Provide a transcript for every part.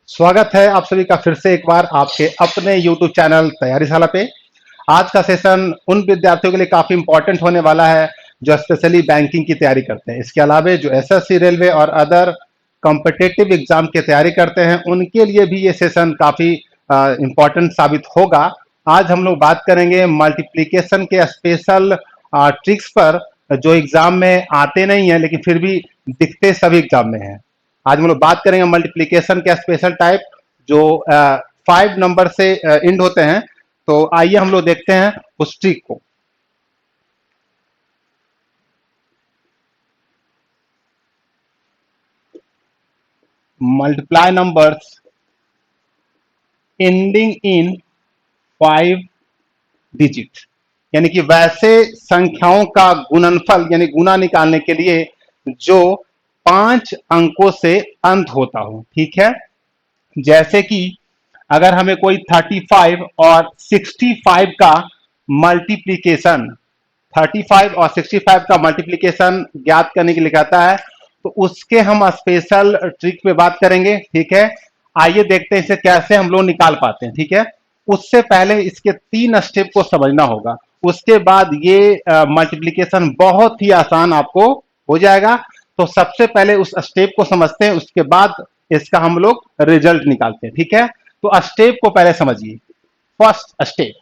स्वागत है आप सभी का फिर से एक बार आपके अपने YouTube चैनल तैयारीशाला पे। आज का सेशन उन विद्यार्थियों के लिए काफी इंपॉर्टेंट होने वाला है जो स्पेशली बैंकिंग की तैयारी करते हैं। इसके अलावा जो एसएससी, रेलवे और अदर कॉम्पिटिटिव एग्जाम की तैयारी करते हैं उनके लिए भी ये सेशन काफी इंपॉर्टेंट साबित होगा। आज हम लोग बात करेंगे मल्टीप्लिकेशन के स्पेशल ट्रिक्स पर जो एग्जाम में आते नहीं है लेकिन फिर भी दिखते सभी एग्जाम में है। आज हम लोग बात करेंगे मल्टीप्लिकेशन के स्पेशल टाइप जो 5 नंबर से इंड होते हैं। तो आइए हम लोग देखते हैं उस ट्रिक को। Multiply numbers ending in 5 digit, यानी कि वैसे संख्याओं का गुणनफल यानी गुना निकालने के लिए जो 5 अंकों से अंत होता हो। ठीक है, जैसे कि अगर हमें कोई 35 और 65 का मल्टीप्लिकेशन 35 और 65 का मल्टीप्लिकेशन ज्ञात करने के लिए कहता है तो उसके हम स्पेशल ट्रिक पे बात करेंगे। ठीक है, आइए देखते हैं इसे कैसे हम लोग निकाल पाते हैं। ठीक है, उससे पहले इसके 3 स्टेप को समझना होगा, उसके बाद ये मल्टीप्लिकेशन बहुत ही आसान आपको हो जाएगा। तो सबसे पहले उस स्टेप को समझते हैं, उसके बाद इसका हम लोग रिजल्ट निकालते हैं। ठीक है, तो स्टेप को पहले समझिए। First step,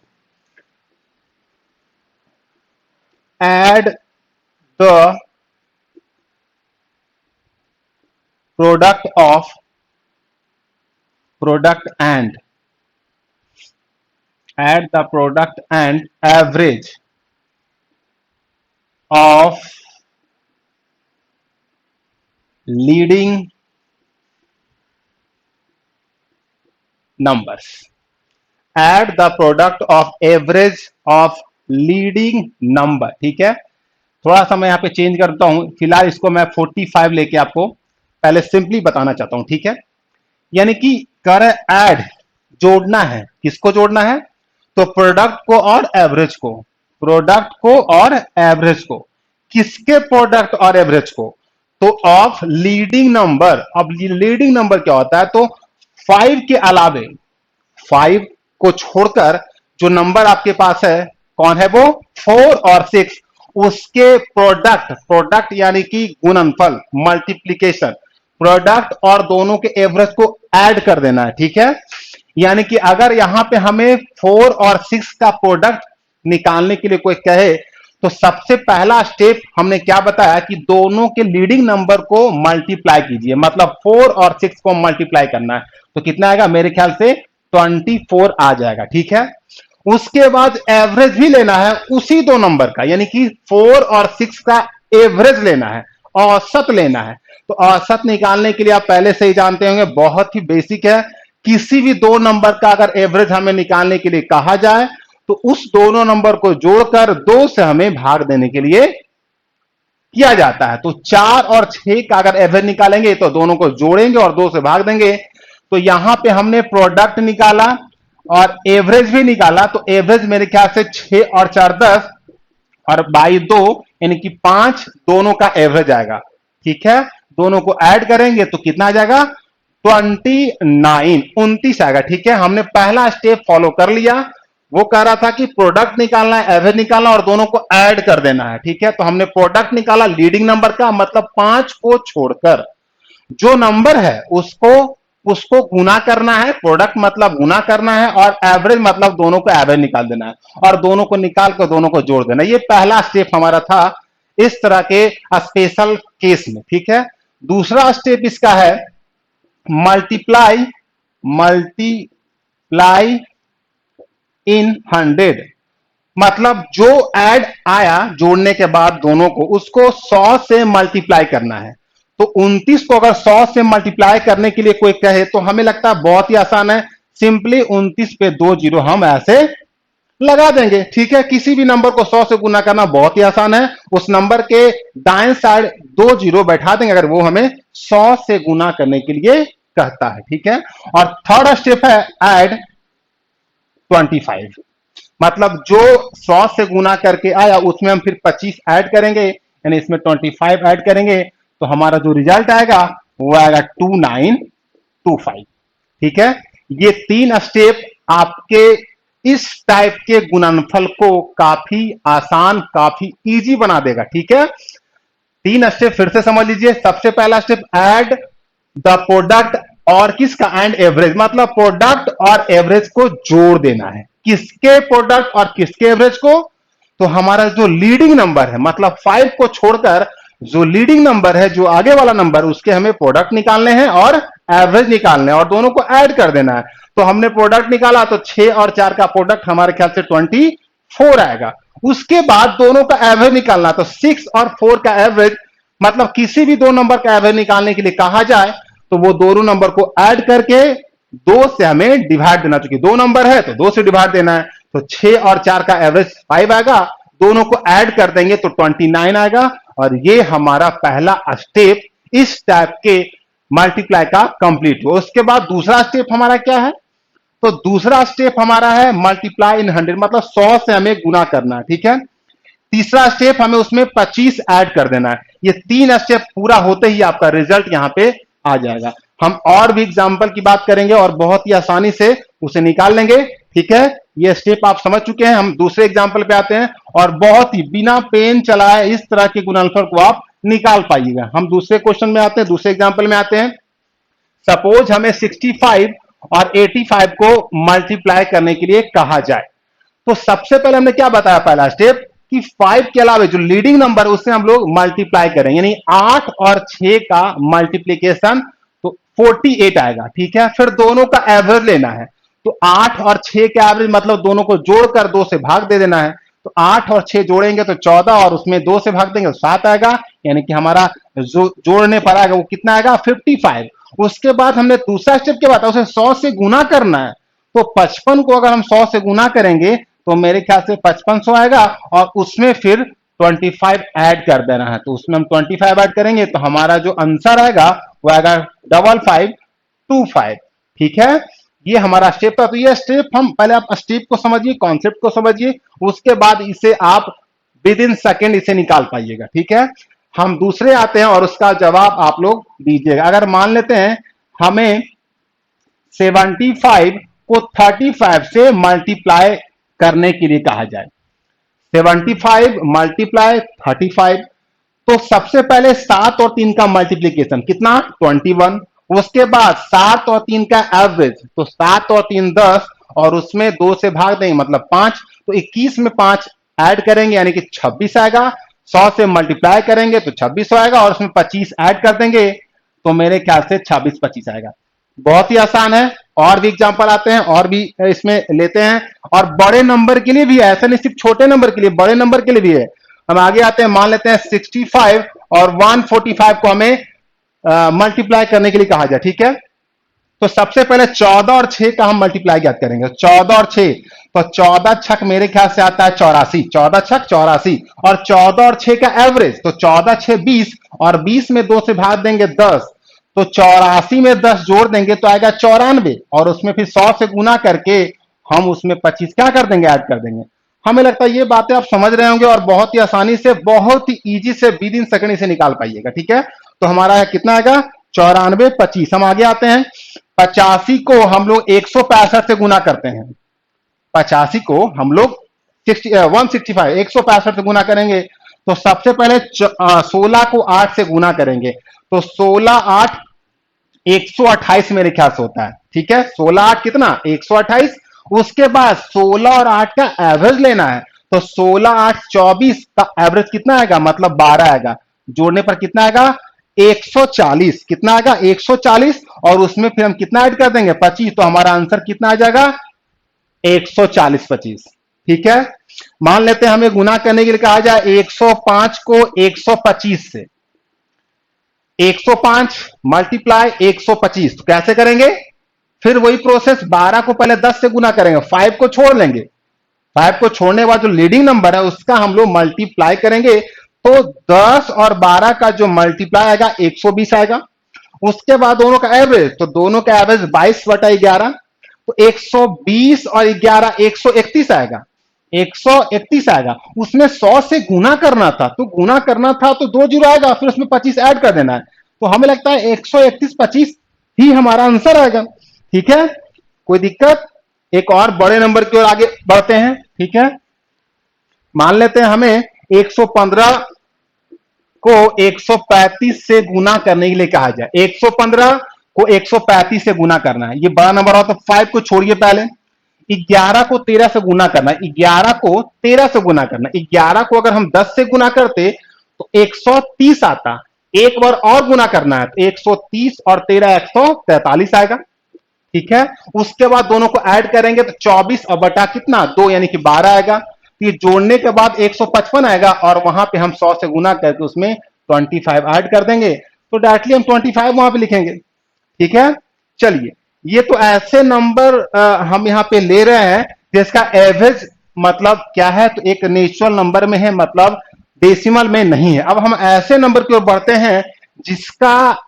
add the product of product and add the product and average of leading numbers. Add the product of average of leading number. ठीक है, थोड़ा सा मैं यहाँ पे चेंज करता हूं, फिलहाल इसको मैं 45 लेके आपको पहले सिंपली बताना चाहता हूं। ठीक है, यानी कि कर ऐड जोड़ना है, किसको जोड़ना है? तो प्रोडक्ट को और एवरेज को, प्रोडक्ट को और एवरेज को। किसके प्रोडक्ट और एवरेज को? तो ऑफ लीडिंग नंबर। अब लीडिंग नंबर क्या होता है? तो 5 के अलावे, 5 को छोड़कर जो नंबर आपके पास है कौन है? वो 4 और 6, उसके प्रोडक्ट, प्रोडक्ट यानी कि गुणनफल, मल्टीप्लीकेशन, प्रोडक्ट और दोनों के एवरेज को ऐड कर देना है। ठीक है, यानी कि अगर यहां पे हमें 4 और 6 का प्रोडक्ट निकालने के लिए कोई कहे तो सबसे पहला स्टेप हमने क्या बताया कि दोनों के लीडिंग नंबर को मल्टीप्लाई कीजिए, मतलब 4 और 6 को मल्टीप्लाई करना है। तो कितना आएगा? मेरे ख्याल से 24 आ जाएगा। ठीक है, उसके बाद एवरेज भी लेना है उसी दो नंबर का, यानी कि 4 और 6 का एवरेज लेना है, औसत लेना है। तो औसत निकालने के लिए आप पहले से ही जानते होंगे, बहुत ही बेसिक है। किसी भी दो नंबर का अगर एवरेज हमें निकालने के लिए कहा जाए तो उस दोनों नंबर को जोड़कर 2 से हमें भाग देने के लिए किया जाता है। तो 4 और 6 का अगर एवरेज निकालेंगे तो दोनों को जोड़ेंगे और 2 से भाग देंगे। तो यहां पे हमने प्रोडक्ट निकाला और एवरेज भी निकाला। तो एवरेज मेरे ख्याल से 6 और 4 10 और बाई 2 यानी कि 5 दोनों का एवरेज आएगा। ठीक है, दोनों को ऐड करेंगे तो कितना आ जाएगा? 29 आएगा। ठीक है, हमने पहला स्टेप फॉलो कर लिया। वो कह रहा था कि प्रोडक्ट निकालना है, एवरेज निकालना और दोनों को ऐड कर देना है। ठीक है, तो हमने प्रोडक्ट निकाला लीडिंग नंबर का, मतलब 5 को छोड़कर जो नंबर है उसको उसको गुना करना है। प्रोडक्ट मतलब गुना करना है और एवरेज मतलब दोनों को एवरेज निकाल देना है और दोनों को निकाल कर दोनों को जोड़ देना। ये पहला स्टेप हमारा था इस तरह के स्पेशल केस में। ठीक है, दूसरा स्टेप इसका है मल्टीप्लाई, मल्टीप्लाई इन 100, मतलब जो ऐड आया जोड़ने के बाद दोनों को, उसको 100 से मल्टीप्लाई करना है। तो 29 को अगर 100 से मल्टीप्लाई करने के लिए कोई कहे तो हमें लगता है बहुत ही आसान है, सिंपली 29 पे 2 जीरो हम ऐसे लगा देंगे। ठीक है, किसी भी नंबर को 100 से गुना करना बहुत ही आसान है। उस नंबर के दाएं साइड 2 जीरो बैठा देंगे अगर वो हमें 100 से गुना करने के लिए कहता है। ठीक है, और थर्ड स्टेप है ऐड 25, मतलब जो 100 से गुना करके आया उसमें हम फिर 25 ऐड करेंगे, यानी इसमें 25 ऐड करेंगे तो हमारा जो रिजल्ट आएगा वो आएगा 25। ठीक है, ये 3 स्टेप आपके इस टाइप के गुणनफल को काफी आसान, काफी इजी बना देगा। ठीक है, 3 स्टेप फिर से समझ लीजिए। सबसे पहला स्टेप, ऐड द प्रोडक्ट, और किसका, एंड एवरेज, मतलब प्रोडक्ट और एवरेज को जोड़ देना है। किसके प्रोडक्ट और किसके एवरेज को? तो हमारा जो लीडिंग नंबर है, मतलब 5 को छोड़कर जो लीडिंग नंबर है, जो आगे वाला नंबर, उसके हमें प्रोडक्ट निकालने हैं और एवरेज निकालने हैं, और दोनों को ऐड कर देना है। तो हमने प्रोडक्ट निकाला, तो 6 और 4 का प्रोडक्ट हमारे ख्याल से 24 आएगा। उसके बाद दोनों का एवरेज निकालना, तो 6 और 4 का एवरेज, मतलब किसी भी दो नंबर का एवरेज निकालने के लिए कहा जाए तो वो दोनों नंबर को ऐड करके 2 से हमें डिवाइड देना, क्योंकि 2 नंबर है तो 2 से डिवाइड देना है। तो 6 और 4 का एवरेज 5 आएगा, दोनों को ऐड कर देंगे तो 29 आएगा। और ये हमारा पहला स्टेप इस टाइप के मल्टीप्लाई का कंप्लीट हुआ। उसके बाद दूसरा स्टेप हमारा क्या है? तो दूसरा स्टेप हमारा है मल्टीप्लाई इन 100, मतलब 100 से हमें गुना करना है। ठीक है, तीसरा स्टेप हमें उसमें 25 ऐड कर देना है। ये 3 स्टेप पूरा होते ही आपका रिजल्ट यहां पे आ जाएगा। हम और भी एग्जांपल की बात करेंगे और बहुत ही आसानी से उसे निकाल लेंगे। ठीक है, ये स्टेप आप समझ चुके हैं। हम दूसरे एग्जांपल पे आते हैं और बहुत ही बिना पेन चलाए इस तरह के गुणनफल को आप निकाल पाइएगा। हम दूसरे क्वेश्चन में आते हैं, दूसरे एग्जाम्पल में आते हैं। सपोज हमें 65 और 85 को मल्टीप्लाई करने के लिए कहा जाए, तो सबसे पहले हमने क्या बताया, पहला स्टेप कि 5 के अलावा जो लीडिंग नंबर है उससे हम लोग मल्टीप्लाई करेंगे, यानी 8 और 6 का मल्टीप्लीकेशन, तो 48 आएगा। ठीक है, फिर दोनों का एवरेज लेना है, तो 8 और 6 के एवरेज मतलब दोनों को जोड़कर 2 से भाग दे देना है। तो 8 और 6 जोड़ेंगे तो 14, और उसमें 2 से भाग देंगे तो 7 आएगा, यानी कि हमारा जो जोड़ने पर आएगा वो कितना आएगा, 55। उसके बाद हमने दूसरा स्टेप क्या बताया, उसे 100 से गुना करना है। तो 55 को अगर हम 100 से गुना करेंगे तो मेरे ख्याल से 5500 आएगा, और उसमें फिर 25 ऐड कर देना है। तो उसमें हम 25 ऐड करेंगे तो हमारा जो आंसर आएगा वो आएगा 5525। ठीक है, ये हमारा स्टेप था। तो ये स्टेप, हम पहले आप स्टेप को समझिए, कॉन्सेप्ट को समझिए, उसके बाद इसे आप विद इन सेकेंड इसे निकाल पाइएगा। ठीक है, हम दूसरे आते हैं और उसका जवाब आप लोग दीजिएगा। अगर मान लेते हैं हमें 75 को 35 से मल्टीप्लाई करने के लिए कहा जाए, 75 मल्टीप्लाई 35, तो सबसे पहले 7 और 3 का मल्टीप्लीकेशन कितना, 21। उसके बाद 7 और 3 का एवरेज, तो 7 और 3 10, और उसमें 2 से भाग देंगे मतलब 5, तो 21 में 5 ऐड करेंगे यानी कि 26 आएगा। 100 से मल्टीप्लाई करेंगे तो 2600 आएगा, और उसमें 25 ऐड कर देंगे तो मेरे ख्याल से 26 25 आएगा। बहुत ही आसान है। और भी एग्जांपल आते हैं और भी इसमें लेते हैं, और बड़े नंबर के लिए भी है, ऐसा नहीं सिर्फ छोटे नंबर के लिए, बड़े नंबर के लिए भी है। हम आगे आते हैं, मान लेते हैं 65 और 145 को हमें मल्टीप्लाई करने के लिए कहा जाए। ठीक है, तो सबसे पहले 14 और 6 का हम मल्टीप्लाई याद करेंगे, 14 और 6, तो 14 छक मेरे ख्याल से आता है 84, 14 छक 84, और 14 और 6 का एवरेज, तो 14 6 20, और 20 में 2 से भाग देंगे 10, तो 84 में 10 जोड़ देंगे तो आएगा 94, और उसमें फिर 100 से गुना करके हम उसमें 25 क्या कर देंगे, ऐड कर देंगे। हमें लगता है ये बातें आप समझ रहे होंगे और बहुत ही आसानी से, बहुत ही इजी से विद इन सेकंड इसे निकाल पाइएगा। ठीक है, तो हमारा कितना आएगा, 94 25। हम आगे आते हैं, 85 को हम लोग 165 से गुना करते हैं, 85 को हम लोग 165 165 से गुना करेंगे, तो सबसे पहले 16 को 8 से गुना करेंगे, तो 16 8 128 मेरे ख्याल से होता है। ठीक है, 16 8 कितना, 128। उसके बाद 16 और 8 का एवरेज लेना है, तो 16 8 24 का एवरेज कितना आएगा, मतलब 12 आएगा। जोड़ने पर कितना आएगा, 140। कितना आएगा, 140, और उसमें फिर हम कितना ऐड कर देंगे, 25, तो हमारा आंसर कितना आ जाएगा, 140 25। ठीक है, मान लेते हैं हमें गुना करने के लिए कहा जाए 105 को 125 से, 105 मल्टीप्लाई 125, तो कैसे करेंगे, फिर वही प्रोसेस, 12 को पहले 10 से गुना करेंगे, 5 को छोड़ लेंगे, 5 को छोड़ने के बाद जो लीडिंग नंबर है उसका हम लोग मल्टीप्लाई करेंगे, तो 10 और 12 का जो मल्टीप्लाई आएगा 120 आएगा। उसके बाद दोनों का एवरेज, तो दोनों का एवरेज 22/11, तो 120 और 11 131 आएगा, 131 आएगा। उसमें 100 से गुना करना था, तो गुना करना था तो 2 जीरो आएगा, फिर उसमें 25 ऐड कर देना है, तो हमें लगता है 131 25 ही हमारा आंसर आएगा। ठीक है, कोई दिक्कत? एक और बड़े नंबर की ओर आगे बढ़ते हैं। ठीक है, मान लेते हैं हमें 115 को 135 से गुना करने के लिए कहा जाए। 115 को 135 से गुना करना है, ये बड़ा नंबर हो तो 5 को छोड़िए, पहले 11 को 13 से गुना करना है। 11 को 13 से गुना करना है। 11 को अगर हम 10 से गुना करते तो 130 आता। एक बार और गुना करना है तो 130 और 13 143 आएगा। ठीक है, उसके बाद दोनों को ऐड करेंगे तो 24 और बटा कितना 2 यानी कि 12 आएगा। तो ये जोड़ने के बाद 155 आएगा और वहां पे हम 100 से गुना करके उसमें 25 ऐड कर देंगे तो डायरेक्टली हम 25 वहां पे लिखेंगे। ठीक है, चलिए, ये तो ऐसे नंबर हम यहां पे ले रहे हैं जिसका एवरेज मतलब क्या है, तो एक नेचुरल नंबर में है, मतलब डेसिमल में नहीं है। अब हम ऐसे नंबर की ओर बढ़ते हैं जिसका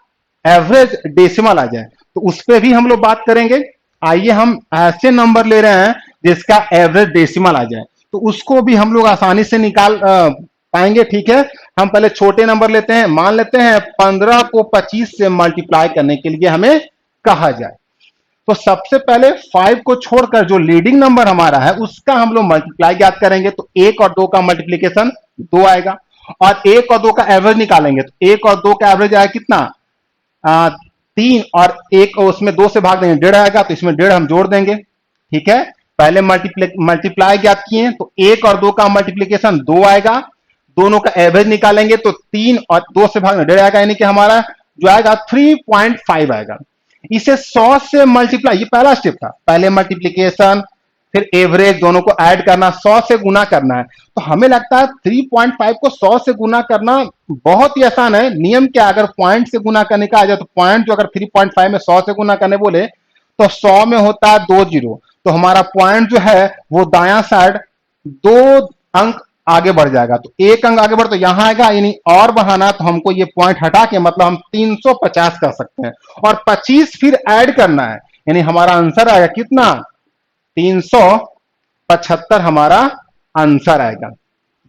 एवरेज डेसिमल आ जाए, तो उस पर भी हम लोग बात करेंगे। आइए, हम ऐसे नंबर ले रहे हैं जिसका एवरेज डेसिमल आ जाए, तो उसको भी हम लोग आसानी से निकाल पाएंगे। ठीक है, हम पहले छोटे नंबर लेते हैं। मान लेते हैं 15 को 25 से मल्टीप्लाई करने के लिए हमें कहा जाए, तो सबसे पहले 5 को छोड़कर जो लीडिंग नंबर हमारा है उसका हम लोग मल्टीप्लाई ज्ञात करेंगे, तो 1 और 2 का मल्टीप्लीकेशन 2 आएगा और 1 और 2 का एवरेज निकालेंगे तो 1 और 2 का एवरेज आएगा कितना 3 और 1 उसमें 2 से भाग देंगे 1.5 आएगा, तो इसमें 1.5 हम जोड़ देंगे। ठीक है, पहले मल्टीप्लाई ज्ञात किए तो 1 और 2 का मल्टीप्लीकेशन 2 आएगा, दोनों का एवरेज निकालेंगे तो 3 और 2 से भाग में 1.5 आएगा, यानी कि हमारा जो आएगा 3.5 आएगा। इसे 100 से मल्टीप्लाई, ये पहला स्टेप था, पहले मल्टीप्लीकेशन फिर एवरेज, दोनों को ऐड करना, 100 से गुना करना है। तो हमें लगता है 3.5 को 100 से गुना करना बहुत ही आसान है। नियम क्या, अगर पॉइंट से गुना करने का आ जाए तो पॉइंट जो अगर 3.5 में 100 से गुना करने बोले तो 100 में होता है 2 जीरो, तो हमारा पॉइंट जो है वो दायां साइड 2 अंक आगे बढ़ जाएगा, तो एक अंक आगे बढ़ तो यहां आएगा, यानी और बढ़ाना तो हमको ये पॉइंट हटा के मतलब हम 350 कर सकते हैं और 25 फिर ऐड करना है, यानी हमारा आंसर आएगा कितना 375 हमारा आंसर आएगा।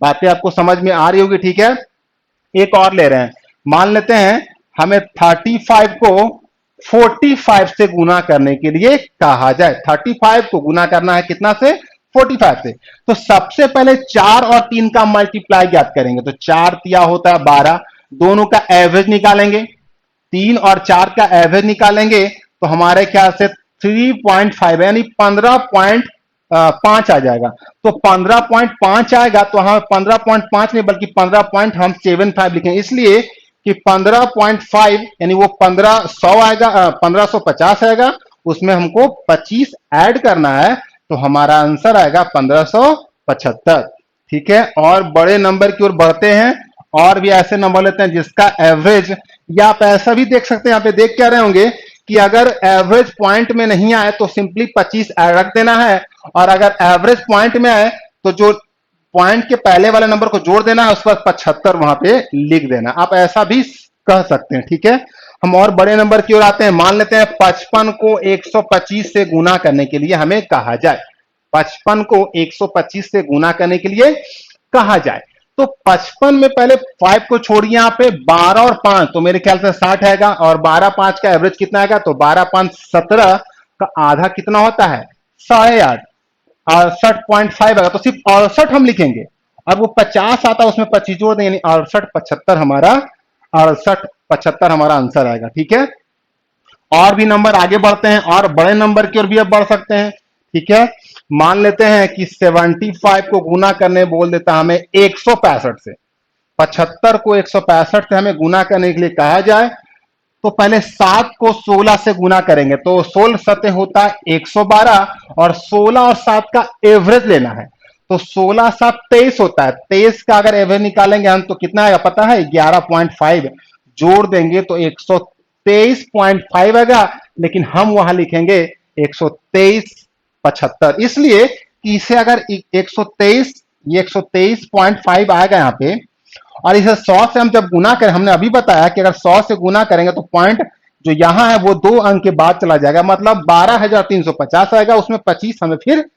बातें आपको समझ में आ रही होगी। ठीक है, एक और ले रहे हैं। मान लेते हैं हमें 35 को 45 से गुना करने के लिए कहा जाए। 35 को गुना करना है कितना से 45 से, तो सबसे पहले 4 और 3 का मल्टीप्लाई ज्ञात करेंगे, तो 4 तिया होता है 12, दोनों का एवरेज निकालेंगे, 3 और 4 का एवरेज निकालेंगे तो हमारे ख्याल से 3.5 यानी 15.5 आ जाएगा। तो 15.5 आएगा तो हम 15.5 नहीं बल्कि 15.75 लिखेंगे, इसलिए कि 15.5 यानी वो 1500 आएगा, 1550 आएगा, उसमें हमको 25 ऐड करना है तो हमारा आंसर आएगा 1575। ठीक है, और बड़े नंबर की ओर बढ़ते हैं और भी ऐसे नंबर लेते हैं जिसका एवरेज, या आप ऐसा भी देख सकते हैं, यहाँ पे देख क्या रहे होंगे कि अगर एवरेज पॉइंट में नहीं आए तो सिंपली 25 रख देना है, और अगर एवरेज पॉइंट में आए तो जो पॉइंट के पहले वाले नंबर को जोड़ देना है, उसके बाद 75 वहां पे लिख देना। आप ऐसा भी कह सकते हैं। ठीक है, हम और बड़े नंबर की ओर आते हैं। मान लेते हैं 55 को 125 से गुना करने के लिए हमें कहा जाए। 55 को 125 से गुना करने के लिए कहा जाए, तो 55 में पहले 5 को छोड़िए, यहाँ पे 12 और 5 तो मेरे ख्याल से 60 आएगा, और 12 5 का एवरेज कितना आएगा, तो 12 5 17 का आधा कितना होता है 8.5, 68.5 आएगा, तो सिर्फ 68 हम लिखेंगे। अब वो 50 आता है उसमें 25 जोड़ देंगे, यानी 68 75 हमारा 68 75 हमारा आंसर आएगा। ठीक है, और भी नंबर आगे बढ़ते हैं और बड़े नंबर की ओर भी अब बढ़ सकते हैं। ठीक है, मान लेते हैं कि 75 को गुना करने बोल देता है हमें 165 से, 75 को 165 से हमें गुना करने के लिए कहा जाए, तो पहले 7 को 16 से गुना करेंगे, तो 16 सतह होता है 112, और 16 और 7 का एवरेज लेना है, तो 16 7 23 होता है, 23 का अगर एवरेज निकालेंगे हम तो कितना आएगा पता है 11.5, जोड़ देंगे तो 123.5 आएगा, लेकिन हम वहां लिखेंगे 123.75, इसलिए कि इसे अगर 123 ये 123.5 आएगा यहाँ पे, और इसे 100 से हम जब गुना करें, हमने अभी बताया कि अगर 100 से गुना करेंगे तो पॉइंट जो यहां है वो 2 अंक के बाद चला जाएगा, मतलब 12,350 आएगा, उसमें 25 हमें फिर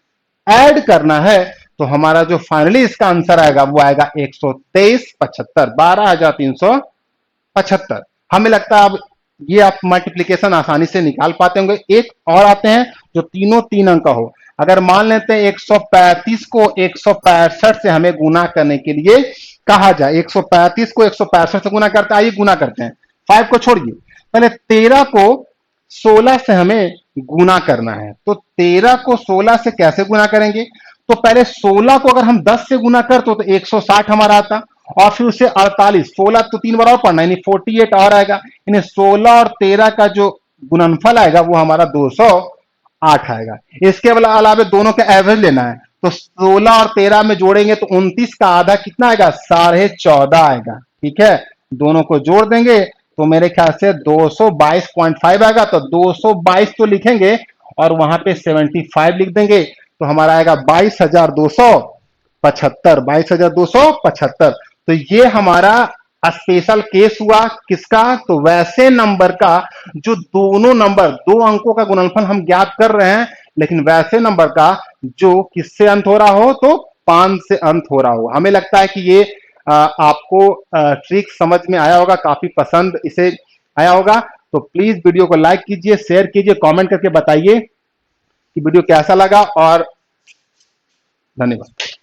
ऐड करना है, तो हमारा जो फाइनली इसका आंसर आएगा वो आएगा 123.75, 12,375। हमें लगता है अब ये आप मल्टीप्लीकेशन आसानी से निकाल पाते होंगे। एक और आते हैं जो तीनों तीन अंक का हो। अगर मान लेते हैं 135 को 165 से हमें गुना करने के लिए कहा जाए, 135 को 165 से गुना करते हैं, आइए गुना करते हैं। 5 को छोड़िए, पहले 13 को 16 से हमें गुना करना है। तो 13 को 16 से कैसे गुना करेंगे? तो पहले 16 को अगर हम 10 से गुना करते तो 160 हमारा आता, और फिर उसे 48, 16 तो 3 बार और पढ़ना, यानी 48 और आएगा, यानी 16 और 13 का जो गुणनफल आएगा वो हमारा 208 आएगा। इसके अलावा दोनों का एवरेज लेना है, तो 16 और 13 में जोड़ेंगे तो 29 का आधा कितना आएगा? 14.5 आएगा। ठीक है, दोनों को जोड़ देंगे तो मेरे ख्याल से 222.5 आएगा। तो 222 तो लिखेंगे और वहां पे 75 लिख देंगे, तो हमारा आएगा 22,275, 22,275। तो ये हमारा स्पेशल केस हुआ किसका? तो वैसे नंबर का जो दोनों नंबर, दो अंकों का गुणनफल हम ज्ञात कर रहे हैं, लेकिन वैसे नंबर का जो किससे अंत हो रहा हो? तो 5 से अंत हो रहा हो। हमें लगता है कि ये आपको ट्रिक समझ में आया होगा, काफी पसंद इसे आया होगा। तो प्लीज वीडियो को लाइक कीजिए, शेयर कीजिए, कमेंट करके बताइए कि वीडियो कैसा लगा, और धन्यवाद।